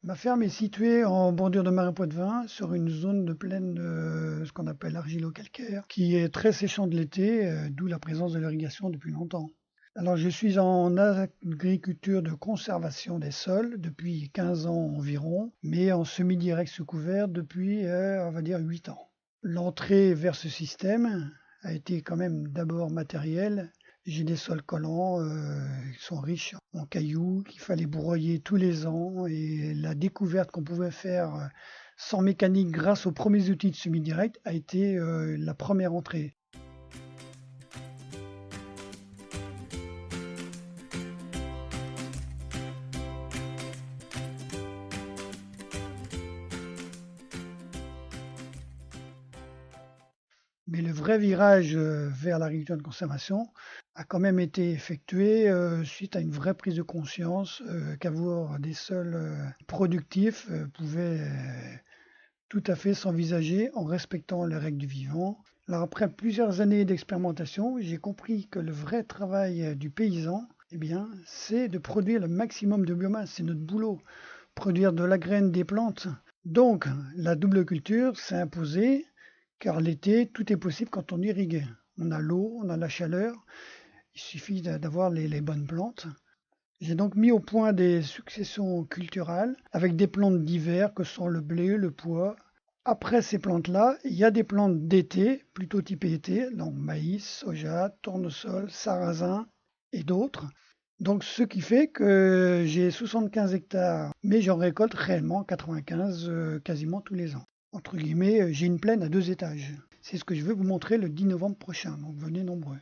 Ma ferme est située en bordure de marais Poitevin, sur une zone de plaine, ce qu'on appelle argilo-calcaire, qui est très séchante l'été, d'où la présence de l'irrigation depuis longtemps. Alors je suis en agriculture de conservation des sols depuis 15 ans environ, mais en semi-direct sous couvert depuis, on va dire 8 ans. L'entrée vers ce système a été quand même d'abord matérielle. J'ai des sols collants qui sont riches en cailloux, qu'il fallait broyer tous les ans. Et la découverte qu'on pouvait faire sans mécanique grâce aux premiers outils de semi-direct a été la première entrée. Mais le vrai virage vers l'agriculture de conservation a quand même été effectué suite à une vraie prise de conscience qu'avoir des sols productifs pouvait tout à fait s'envisager en respectant les règles du vivant. Alors après plusieurs années d'expérimentation, j'ai compris que le vrai travail du paysan, eh bien, c'est de produire le maximum de biomasse, c'est notre boulot, produire de la graine des plantes. Donc la double culture s'est imposée car l'été, tout est possible quand on irrigue. On a l'eau, on a la chaleur, il suffit d'avoir les bonnes plantes. J'ai donc mis au point des successions culturales avec des plantes d'hiver que sont le blé, le pois. Après ces plantes-là, il y a des plantes d'été, plutôt typées été, donc maïs, soja, tournesol, sarrasin et d'autres. Donc ce qui fait que j'ai 75 hectares, mais j'en récolte réellement 95 quasiment tous les ans. Entre guillemets, j'ai une plaine à 2 étages. C'est ce que je veux vous montrer le 10 novembre prochain, donc venez nombreux.